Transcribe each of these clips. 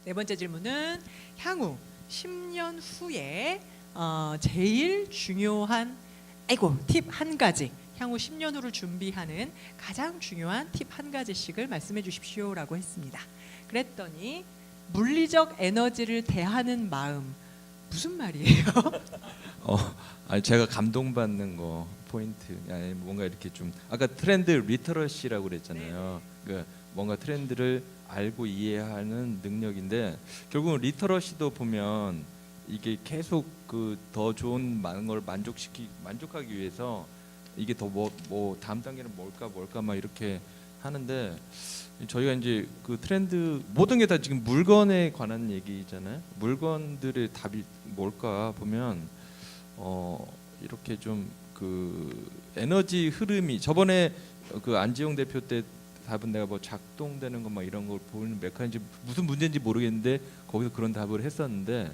네 번째 질문은 향후 10년 후에 제일 중요한 팁 한 가지, 향후 10년 후를 준비하는 가장 중요한 팁 한 가지씩을 말씀해 주십시오라고 했습니다. 그랬더니 물리적 에너지를 대하는 마음, 무슨 말이에요? 아니 제가 감동받는 거 포인트, 아니 뭔가 이렇게 좀 아까 트렌드 리터러시라고 그랬잖아요. 그 뭔가 트렌드를 알고 이해하는 능력인데 결국은 리터러시도 보면 이게 계속 그 더 좋은 많은 걸 만족하기 위해서 이게 더 뭐 다음 단계는 뭘까 막 이렇게 하는데 저희가 이제 그 트렌드 모든 게 다 지금 물건에 관한 얘기잖아요. 물건들의 답이 뭘까 보면 이렇게 좀 그 에너지 흐름이 저번에 그 안지용 대표 때 답은 내가 뭐 작동되는 거 막 이런 걸 보는 메커니즘 무슨 문제인지 모르겠는데 거기서 그런 답을 했었는데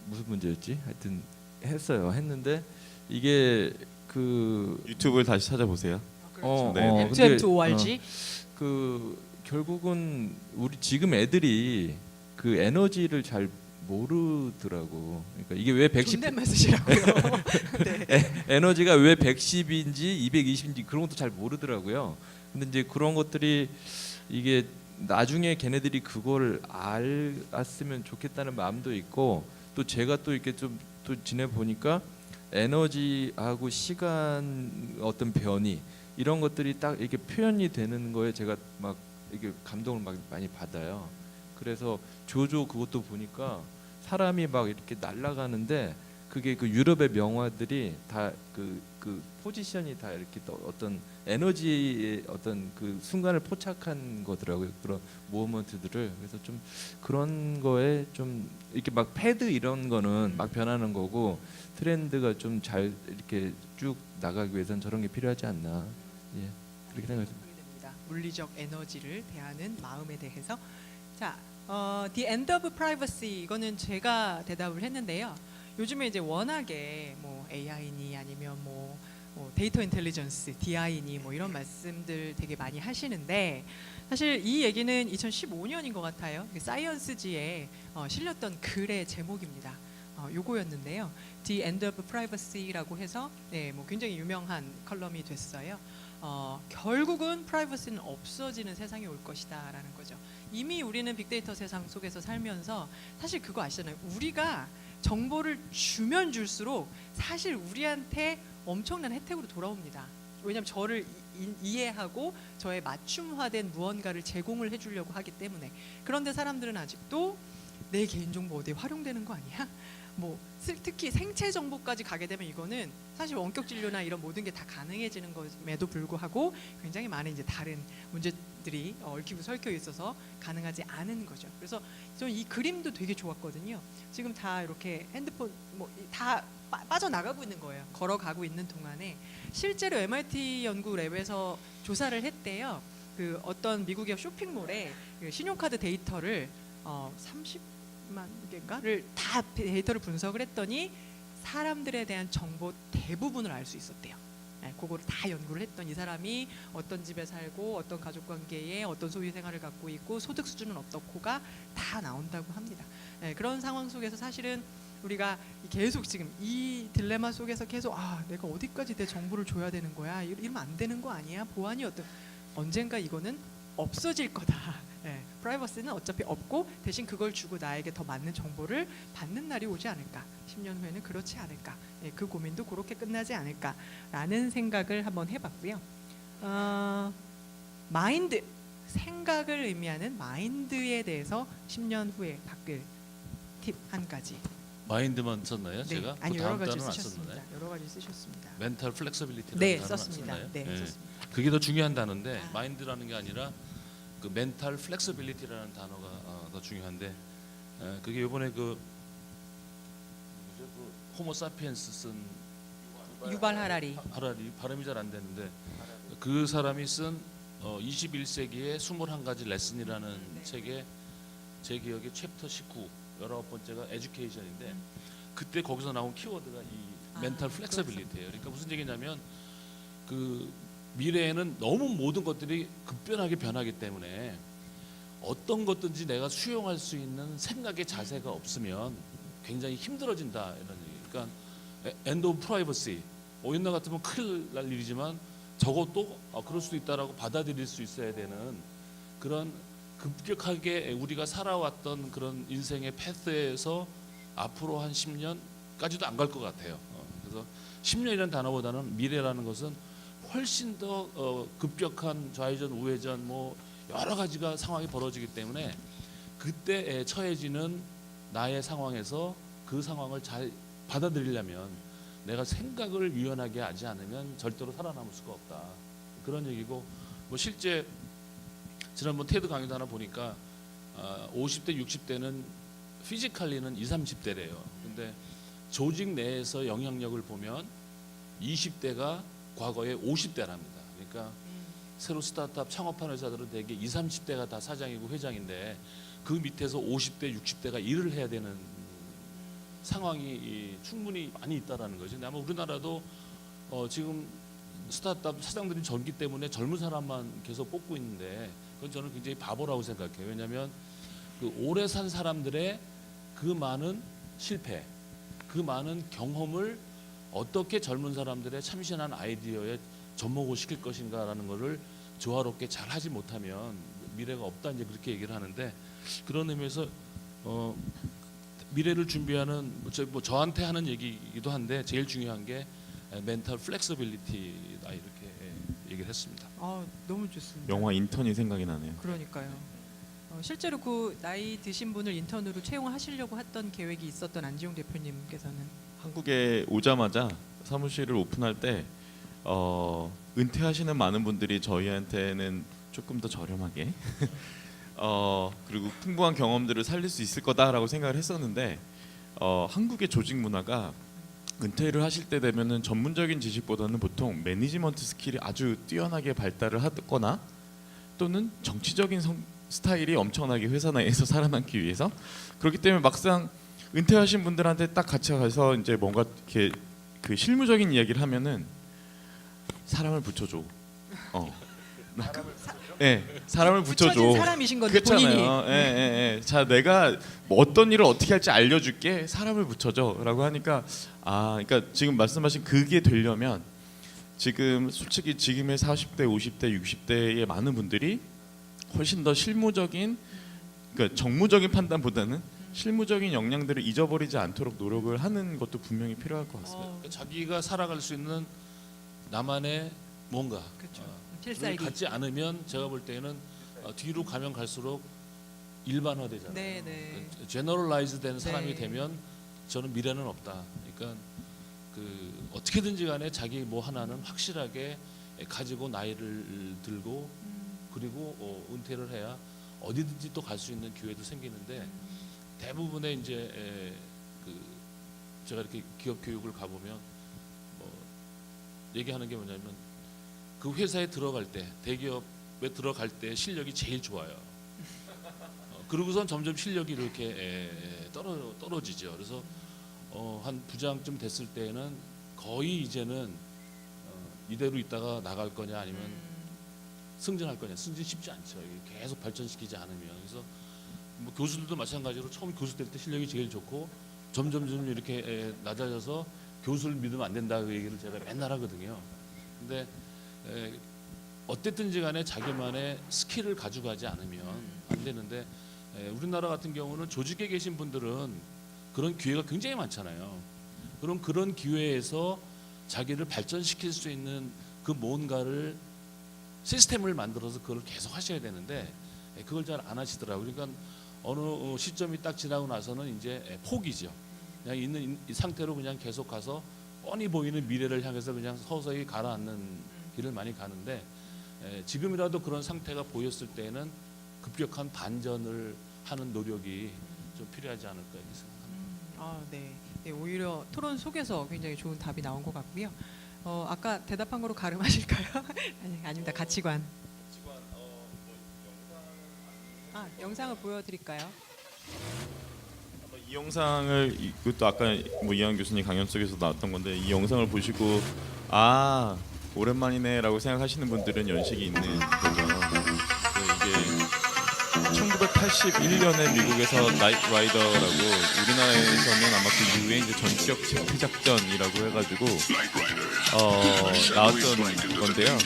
무슨 문제였지? 하여튼 했는데 이게 그 유튜브를 다시 찾아보세요. 그렇죠. 네. M2M2ORG. 그 결국은 우리 지금 애들이 그 에너지를 잘 모르더라고. 그러니까 이게 왜 110 존댓말 쓰시라고요. 네. 에너지가 왜 110인지 220인지 그런 것도 잘 모르더라고요. 근데 이제 그런 것들이 이게 나중에 걔네들이 그걸 알았으면 좋겠다는 마음도 있고 또 제가 또 이렇게 좀 또 지내 보니까 에너지하고 시간 어떤 변이 이런 것들이 딱 이렇게 표현이 되는 거에 제가 막 이게 감동을 막 많이 받아요. 그래서 조조 그것도 보니까 사람이 막 이렇게 날아가는데 그게 그 유럽의 명화들이 다 그 포지션이 다 이렇게 또 어떤 에너지의 어떤 그 순간을 포착한 거더라고요. 그런 모먼트들을. 그래서 좀 그런 거에 좀 이렇게 막 패드 이런 거는 막 변하는 거고 트렌드가 좀 잘 이렇게 쭉 나가기 위해서는 저런 게 필요하지 않나. 예. 그렇게 생각합니다. 됩니다. 물리적 에너지를 대하는 마음에 대해서. 자, The End of Privacy, 이거는 제가 대답을 했는데요. 요즘에 이제 워낙에 뭐 AI니 아니면 뭐 데이터 인텔리전스, DI니 뭐 이런 말씀들 되게 많이 하시는데 사실 이 얘기는 2015년인 것 같아요. 사이언스지에 실렸던 글의 제목입니다. 요거였는데요. The End of Privacy라고 해서 뭐 굉장히 유명한 컬럼이 됐어요. 결국은 프라이버시는 없어지는 세상이 올 것이다라는 거죠. 이미 우리는 빅데이터 세상 속에서 살면서 사실 그거 아시잖아요. 우리가 정보를 주면 줄수록 사실 우리한테 엄청난 혜택으로 돌아옵니다. 왜냐하면 저를 이해하고 저의 맞춤화된 무언가를 제공을 해주려고 하기 때문에. 그런데 사람들은 아직도 내 개인정보 어디에 활용되는 거 아니야? 뭐 특히 생체 정보까지 가게 되면 이거는 사실 원격 진료나 이런 모든 게 다 가능해지는 것에도 불구하고 굉장히 많은 이제 다른 문제들이 얽히고 설켜 있어서 가능하지 않은 거죠. 그래서 저는 이 그림도 되게 좋았거든요. 지금 다 이렇게 핸드폰 뭐 다 빠져나가고 있는 거예요. 걸어가고 있는 동안에 실제로 MIT 연구랩에서 조사를 했대요. 그 어떤 미국의 쇼핑몰에 그 신용카드 데이터를 30만 개인가를 다 데이터를 분석을 했더니 사람들에 대한 정보 대부분을 알 수 있었대요. 그거를 다 연구를 했던 이 사람이 어떤 집에 살고 어떤 가족 관계에 어떤 소유 생활을 갖고 있고 소득 수준은 어떻고가 다 나온다고 합니다. 그런 상황 속에서 사실은 우리가 계속 지금 이 딜레마 속에서 계속 내가 어디까지 내 정보를 줘야 되는 거야? 이러면 안 되는 거 아니야? 보안이 언젠가 이거는 없어질 거다. 프라이버시는 어차피 없고 대신 그걸 주고 나에게 더 맞는 정보를 받는 날이 오지 않을까. 10년 후에는 그렇지 않을까. 그 고민도 그렇게 끝나지 않을까라는 생각을 한번 해봤고요. 마인드, 생각을 의미하는 마인드에 대해서 10년 후에 바뀔 팁 한 가지. 마인드만 썼나요? 제가? 아니 그 여러 다음 가지 단어는 안 쓰셨습니다. 썼나요? 여러 가지 쓰셨습니다. 멘탈 플렉서빌리티라는 네, 단어는 안 썼습니다. 썼나요? 네, 예. 썼습니다. 그게 더 중요한 단어인데 마인드라는 게 아니라 그 멘탈 플렉서빌리티라는 단어가 더 중요한데 그게 이번에 그 호모 사피엔스 쓴 유발 하라리. 하라리 발음이 잘 안 되는데 그 사람이 쓴 21세기의 21가지 레슨이라는 책의 제 기억에 챕터 19 19번째가 에듀케이션인데 그때 거기서 나온 키워드가 이 멘탈 플렉서빌리티예요. 그러니까 무슨 얘기냐면 그 미래에는 너무 모든 것들이 급변하게 변하기 때문에 어떤 것든지 내가 수용할 수 있는 생각의 자세가 없으면 굉장히 힘들어진다 이런 얘기. 그러니까 엔드 오브 프라이버시. 옛날 같으면 큰일 날 일이지만 적어도 그럴 수도 있다라고 받아들일 수 있어야 되는 그런 급격하게 우리가 살아왔던 그런 인생의 패스에서 앞으로 한 10년까지도 안 갈 것 같아요. 그래서 10년이라는 단어보다는 미래라는 것은 훨씬 더 급격한 좌회전, 우회전 뭐 여러 가지가 상황이 벌어지기 때문에 그때 처해지는 나의 상황에서 그 상황을 잘 받아들이려면 내가 생각을 유연하게 하지 않으면 절대로 살아남을 수가 없다. 그런 얘기고 뭐 실제 지난번 테드 강의도 하나 보니까 50대, 60대는 피지컬리는 20, 30대래요. 근데 조직 내에서 영향력을 보면 20대가 과거에 50대랍니다. 그러니까 새로 스타트업 창업한 회사들은 대개 20, 30대가 다 사장이고 회장인데 그 밑에서 50대, 60대가 일을 해야 되는 상황이 충분히 많이 있다라는 거죠. 근데 아마 우리나라도 지금 스타트업 사장들이 젊기 때문에 젊은 사람만 계속 뽑고 있는데 그건 저는 굉장히 바보라고 생각해요. 왜냐하면 그 오래 산 사람들의 그 많은 실패, 그 많은 경험을 어떻게 젊은 사람들의 참신한 아이디어에 접목을 시킬 것인가라는 것을 조화롭게 잘 하지 못하면 미래가 없다 이제 그렇게 얘기를 하는데 그런 의미에서 미래를 준비하는 저한테 하는 얘기이기도 한데 제일 중요한 게 멘탈 플렉서빌리티다 이렇게 얘기를 했습니다. 너무 좋습니다. 영화 인턴이 생각이 나네요. 그러니까요. 실제로 그 나이 드신 분을 인턴으로 채용하시려고 했던 계획이 있었던 안지용 대표님께서는 한국에 오자마자 사무실을 오픈할 때 은퇴하시는 많은 분들이 저희한테는 조금 더 저렴하게 그리고 풍부한 경험들을 살릴 수 있을 거다라고 생각을 했었는데 한국의 조직 문화가 은퇴를 하실 때 되면은 전문적인 지식보다는 보통 매니지먼트 스킬이 아주 뛰어나게 발달을 하거나 또는 정치적인 스타일이 엄청나게 회사 내에서 살아남기 위해서 그렇기 때문에 막상 은퇴하신 분들한테 딱 같이 가서 이제 뭔가 이렇게 그 실무적인 이야기를 하면은 사람을 붙여줘. 네, 사람을 붙여줘. 붙여진 사람이신 건데 본인이. 그렇잖아요. 자, 내가 뭐 어떤 일을 어떻게 할지 알려줄게. 사람을 붙여줘라고 하니까 그러니까 지금 말씀하신 그게 되려면 지금 솔직히 지금의 40대, 50대, 60대의 많은 분들이 훨씬 더 실무적인, 그러니까 정무적인 판단보다는 실무적인 역량들을 잊어버리지 않도록 노력을 하는 것도 분명히 필요할 것 같습니다. 자기가 살아갈 수 있는 나만의 뭔가 그렇죠. 를 필살기. 갖지 않으면 제가 볼 때는 뒤로 가면 갈수록 일반화되잖아요. 네. 제너럴라이즈 된 사람이 네. 되면 저는 미래는 없다. 그러니까 그 어떻게든지 간에 자기 뭐 하나는 확실하게 가지고 나이를 들고 그리고 은퇴를 해야 어디든지 또 갈 수 있는 기회도 생기는데 대부분의 이제 그 제가 이렇게 기업 교육을 가보면 뭐 얘기하는 게 뭐냐면 그 회사에 들어갈 때 대기업에 들어갈 때 실력이 제일 좋아요. 그러고선 점점 실력이 이렇게 떨어지죠. 그래서 한 부장쯤 됐을 때는 거의 이제는 이대로 있다가 나갈 거냐 아니면 승진할 거냐. 승진 쉽지 않죠. 이게 계속 발전시키지 않으면. 그래서 뭐 교수들도 마찬가지로 처음 교수 될 때 실력이 제일 좋고 점점 이렇게 낮아져서 교수를 믿으면 안 된다 그 얘기를 제가 맨날 하거든요. 근데 어쨌든지 간에 자기만의 스킬을 가져가지 않으면 안 되는데 우리나라 같은 경우는 조직에 계신 분들은 그런 기회가 굉장히 많잖아요. 그럼 그런 기회에서 자기를 발전시킬 수 있는 그 뭔가를 시스템을 만들어서 그걸 계속 하셔야 되는데 그걸 잘 안 하시더라고요. 그러니까 어느 시점이 딱 지나고 나서는 이제 포기죠. 그냥 있는 이 상태로 그냥 계속 가서 뻔히 보이는 미래를 향해서 그냥 서서히 가라앉는 길을 많이 가는데 지금이라도 그런 상태가 보였을 때는 급격한 반전을 하는 노력이 좀 필요하지 않을까 이렇게 생각합니다. 네, 오히려 토론 속에서 굉장히 좋은 답이 나온 것 같고요. 아까 대답한 거로 가름하실까요? 아닙니다. 가치관. 영상을 보여드릴까요? 이 영상을 이것도 아까 뭐 이한 교수님 강연 속에서 나왔던 건데 이 영상을 보시고 오랜만이네라고 생각하시는 분들은 연식이 있는 거죠. 이게 1981년에 미국에서 나이트 라이더라고 우리나라에서는 아마 그 이후에 이제 전격 체포 작전이라고 해가지고 나왔던 건데요.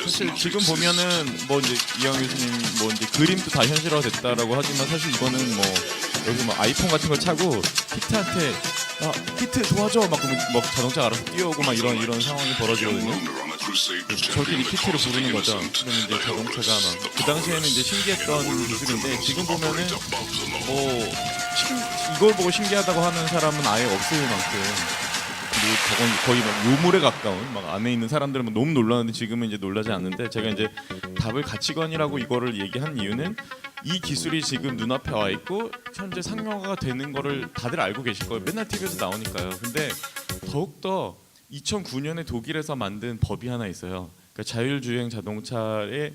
사실 지금 보면은 뭐 이제 이영 교수님 뭐 이제 그림도 다 현실화 됐다라고 하지만 사실 이거는 뭐 여기 뭐 아이폰 같은 걸 차고 히트한테 히트 도와줘 막 그러면 막 자동차 알아서 뛰어오고 막 이런 상황이 벌어지거든요. 저끼리 히트를 부르는 거죠. 그러면 이제 자동차가 막 그 당시에는 이제 신기했던 기술인데 지금 보면은 뭐 이걸 보고 신기하다고 하는 사람은 아예 없을 만큼 그리고 저건 거의 막 요물에 가까운 막 안에 있는 사람들은 막 너무 놀라는데 지금은 이제 놀라지 않는데 제가 이제 답을 가치관이라고 이거를 얘기한 이유는 이 기술이 지금 눈앞에 와 있고 현재 상용화가 되는 거를 다들 알고 계실 거예요. 맨날 TV에서 나오니까요. 근데 더욱더 2009년에 독일에서 만든 법이 하나 있어요. 그러니까 자율주행 자동차에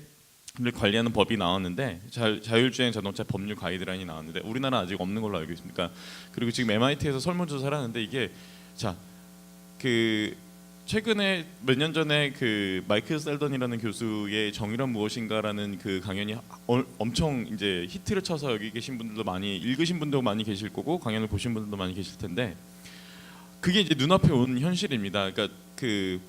관리하는 법이 나왔는데 자율주행 자동차 법률 가이드라인이 나왔는데 우리나라 아직 없는 걸로 알고 있습니다. 그리고 지금 MIT에서 설문조사를 하는데 이게 그 최근에 몇 년 전에 그 마이클 셀던이라는 교수의 정의란 무엇인가라는 그 강연이 엄청 이제 히트를 쳐서 여기 계신 분들도 많이 읽으신 분도 많이 계실 거고 강연을 보신 분들도 많이 계실 텐데 그게 이제 눈앞에 온 현실입니다. 그러니까 그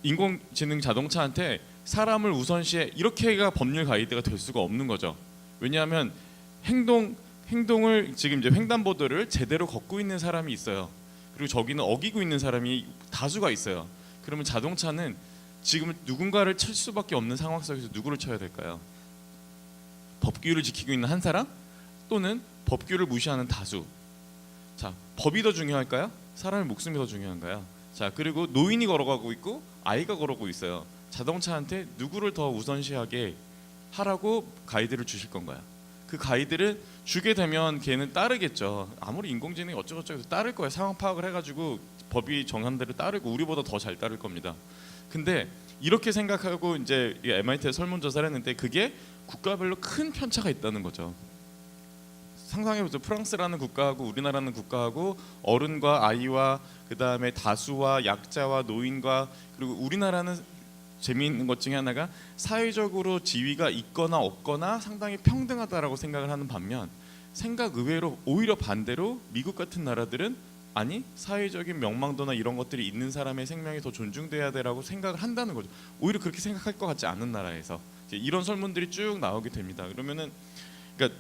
인공지능 자동차한테 사람을 우선시해 이렇게가 법률 가이드가 될 수가 없는 거죠. 왜냐하면 행동을 지금 이제 횡단보도를 제대로 걷고 있는 사람이 있어요. 그리고 저기는 어기고 있는 사람이 다수가 있어요. 그러면 자동차는 지금 누군가를 칠 수밖에 없는 상황 속에서 누구를 쳐야 될까요? 법규를 지키고 있는 한 사람 또는 법규를 무시하는 다수. 자, 법이 더 중요할까요? 사람의 목숨이 더 중요한가요? 자, 그리고 노인이 걸어가고 있고 아이가 걸어가고 있어요. 자동차한테 누구를 더 우선시하게 하라고 가이드를 주실 건가요? 그 가이드를 주게 되면 걔는 따르겠죠. 아무리 인공지능이 어쩌고저쩌고 따를 거예요. 상황 파악을 해가지고 법이 정한 대로 따르고 우리보다 더 잘 따를 겁니다. 근데 이렇게 생각하고 이제 MIT에 설문조사를 했는데 그게 국가별로 큰 편차가 있다는 거죠. 상상해보세요. 프랑스라는 국가하고 우리나라는 국가하고 어른과 아이와 그 다음에 다수와 약자와 노인과 그리고 우리나라는 재미있는 것 중에 하나가 사회적으로 지위가 있거나 없거나 상당히 평등하다라고 생각을 하는 반면 생각 의외로 오히려 반대로 미국 같은 나라들은 아니 사회적인 명망도나 이런 것들이 있는 사람의 생명이 더 존중돼야 되라고 생각을 한다는 거죠. 오히려 그렇게 생각할 것 같지 않은 나라에서 이제 이런 설문들이 쭉 나오게 됩니다. 그러면은 그러니까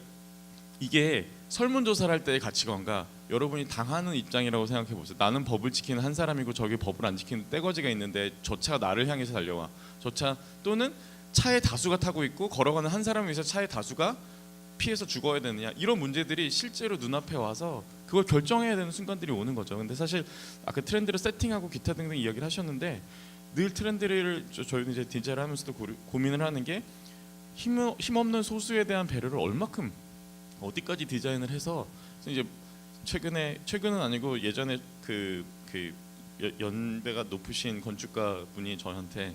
이게 설문조사를 할 때의 가치관과 여러분이 당하는 입장이라고 생각해 보세요. 나는 법을 지키는 한 사람이고 저기 법을 안 지키는 떼거지가 있는데 저 차가 나를 향해서 달려와. 저 차 또는 차에 다수가 타고 있고 걸어가는 한 사람을 위해서 차에 다수가 피해서 죽어야 되느냐. 이런 문제들이 실제로 눈앞에 와서 그걸 결정해야 되는 순간들이 오는 거죠. 근데 사실 아까 트렌드를 세팅하고 기타 등등 이야기를 하셨는데 늘 트렌드를 저희는 이제 디자인을 하면서도 고민을 하는 게 힘없는 소수에 대한 배려를 얼마큼 어디까지 디자인을 해서 이제 최근은 아니고 예전에 그 연배가 높으신 건축가 분이 저한테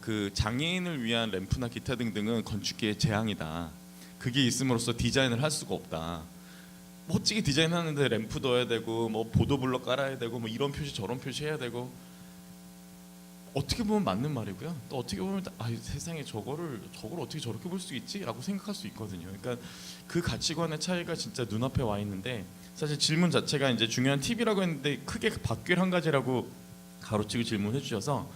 그 장애인을 위한 램프나 기타 등등은 건축계의 재앙이다. 그게 있음으로써 디자인을 할 수가 없다. 멋지게 디자인하는데 램프 넣어야 되고 뭐 보도블럭 깔아야 되고 뭐 이런 표시 저런 표시 해야 되고 어떻게 보면 맞는 말이고요. 또 어떻게 보면 세상에 저거를 어떻게 저렇게 볼 수 있지라고 생각할 수 있거든요. 그러니까 그 가치관의 차이가 진짜 눈앞에 와 있는데 사실 질문 자체가 이제 중요한 팁이라고 했는데 크게 바뀔 한 가지라고 가로치고 질문해 주셔서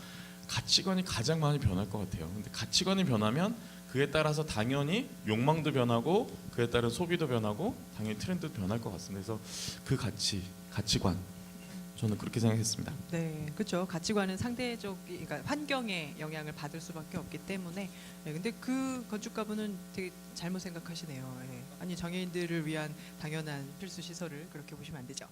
가치관이 가장 많이 변할 것 같아요. 근데 가치관이 변하면 그에 따라서 당연히 욕망도 변하고 그에 따른 소비도 변하고 당연히 트렌드도 변할 것 같습니다. 그래서 그 가치관 저는 그렇게 생각했습니다. 네, 그렇죠. 가치관은 그러니까 환경에 영향을 받을 수밖에 없기 때문에. 네, 근데 그 건축가분은 되게 잘못 생각하시네요. 예. 아니 장애인들을 위한 당연한 필수 시설을 그렇게 보시면 안 되죠.